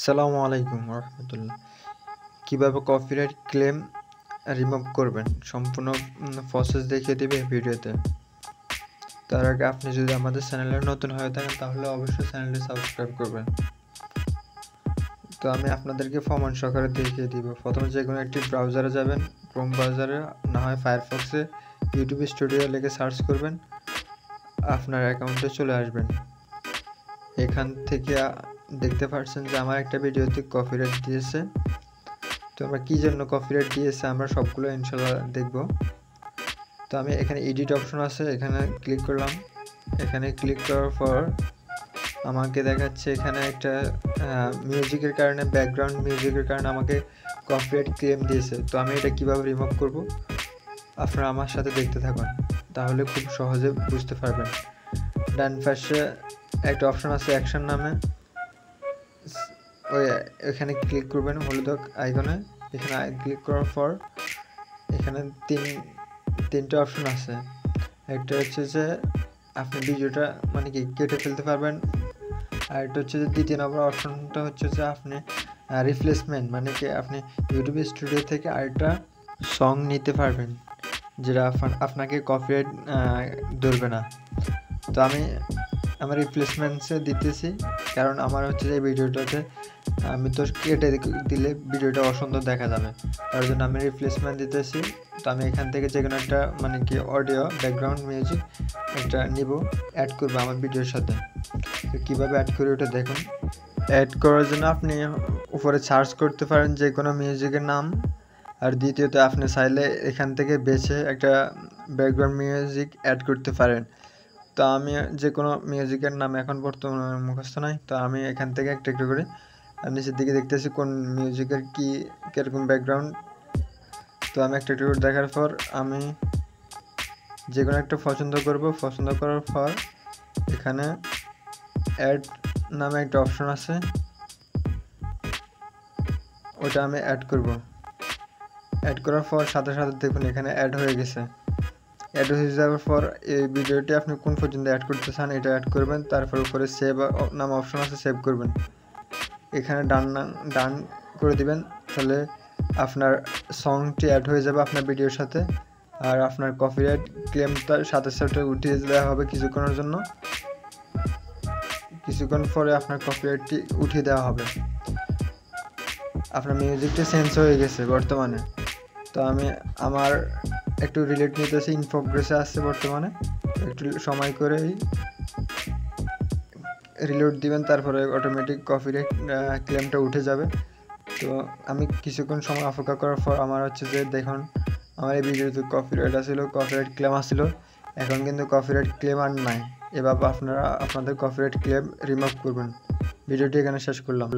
সালামু আলাইকুম রহমতুল্লাহ। কীভাবে কপিরাইট ক্লেম রিমুভ করবেন সম্পূর্ণ প্রসেস দেখিয়ে দেবে ভিডিওতে। তার আগে আপনি যদি আমাদের চ্যানেলে নতুন হয়ে থাকেন তাহলে অবশ্যই চ্যানেলটি সাবস্ক্রাইব করবেন। তো আমি আপনাদেরকে প্রমাণ সহকারে দেখিয়ে দিব। প্রথমে যে কোনো একটি ব্রাউজারে যাবেন, ক্রোম ব্রাউজারে না হয় ফায়ারফক্সে ইউটিউব স্টুডিও লিখে সার্চ করবেন, আপনার অ্যাকাউন্টে চলে আসবেন। এখান থেকে দেখতে পাচ্ছেন যে আমার একটা ভিডিওতে কপিরাইট দিয়েছে। তো আমরা কী জন্য কপিরাইট দিয়েছে আমরা সবগুলো ইনশাল্লাহ দেখব। তো আমি এখানে এডিট অপশন আছে, এখানে ক্লিক করলাম। এখানে ক্লিক করার পর আমাকে দেখাচ্ছে এখানে একটা মিউজিকের কারণে, ব্যাকগ্রাউন্ড মিউজিকের কারণে আমাকে কপিরাইট ক্লেম দিয়েছে। তো আমি এটা কিভাবে রিমুভ করব আপনারা আমার সাথে দেখতে থাকুন, তাহলে খুব সহজে বুঝতে পারবেন। ডান পাশে একটা অপশন আছে অ্যাকশন নামে, এখানে ক্লিক করবেন হলুদ আইকনে। এখানে ক্লিক করার পর এখানে তিনটে অপশন আছে। একটা হচ্ছে যে আপনি ভিডিওটা মানে কি কেটে ফেলতে পারবেন, আর একটা হচ্ছে যে দ্বিতীয় নম্বর অপশনটা হচ্ছে যে আপনি রিপ্লেসমেন্ট, মানে কি আপনি ইউটিউব স্টুডিও থেকে আরেকটা সং নিতে পারবেন যেটা আপনাকে কপিরাইট ধরবে না। তো আমি আমার রিপ্লেসমেন্টসে দিতেছি, কারণ আমার হচ্ছে যে ভিডিওটাতে আমি তো কেটে দিলে ভিডিওটা অসুন্দর দেখা যাবে, তার জন্য আমি রিপ্লেসমেন্ট দিতেছি। তো আমি এখান থেকে যে কোনো একটা মানে কি অডিও ব্যাকগ্রাউন্ড মিউজিক একটা নিব, অ্যাড করবো আমার ভিডিওর সাথে। তো কীভাবে অ্যাড করি ওটা দেখুন। অ্যাড করার জন্য আপনি উপরে সার্চ করতে পারেন যে কোনো মিউজিকের নাম, আর দ্বিতীয়ত আপনি চাইলে এখান থেকে বেছে একটা ব্যাকগ্রাউন্ড মিউজিক অ্যাড করতে পারেন। তো আমি যে কোনো মিউজিকের নাম এখন বর্তমানে মুখস্থ নাই, তো আমি এখান থেকে একটা একটু করে নিচের দিকে দেখতেছি কোন মিউজিকের কীরকম ব্যাকগ্রাউন্ড। তো আমি একটা একটু করে দেখার পর আমি যে কোনো একটা পছন্দ করব। পছন্দ করার পর এখানে অ্যাড নামে একটা অপশন আছে, ওটা আমি অ্যাড করব। অ্যাড করার পর সাথে সাথে দেখুন এখানে অ্যাড হয়ে গেছে। অ্যাড হয়ে যাওয়ার পর এই ভিডিওটি আপনি কোন পর্যন্ত অ্যাড করতে চান এটা অ্যাড করবেন, তারপর উপরে সেভ নাম অপশন আছে, সেভ করবেন। এখানে ডান করে দিবেন, তাহলে আপনার সংটি অ্যাড হয়ে যাবে আপনার ভিডিওর সাথে, আর আপনার কপিরাইট ক্লেমটার সাথে সাথে উঠিয়ে দেওয়া হবে কিছুক্ষণের জন্য। কিছুক্ষণ পরে আপনার কপিরাইটটি উঠিয়ে দেওয়া হবে। আপনার মিউজিকটা চেঞ্জ হয়ে গেছে বর্তমানে। তো আমি আমার একটু রিলেট নিতেছি, ইন প্রোগ্রেসে আসছে বর্তমানে, একটু সময় করেই রিলোড দিবেন, তারপরে অটোমেটিক কপিরাইট ক্লেমটা উঠে যাবে। তো আমি কিছুক্ষণ সময় অপেক্ষা করার পর আমার হচ্ছে যে দেখুন আমার এই ভিডিওতে কপিরাইট আসছিল, কপিরাইট ক্লেম আসছিল, এখন কিন্তু কপিরাইট ক্লেম আর নাই। এভাবে আপনারা আপনাদের কপিরাইট ক্লেম রিমুভ করবেন। ভিডিওটি এখানে শেষ করলাম।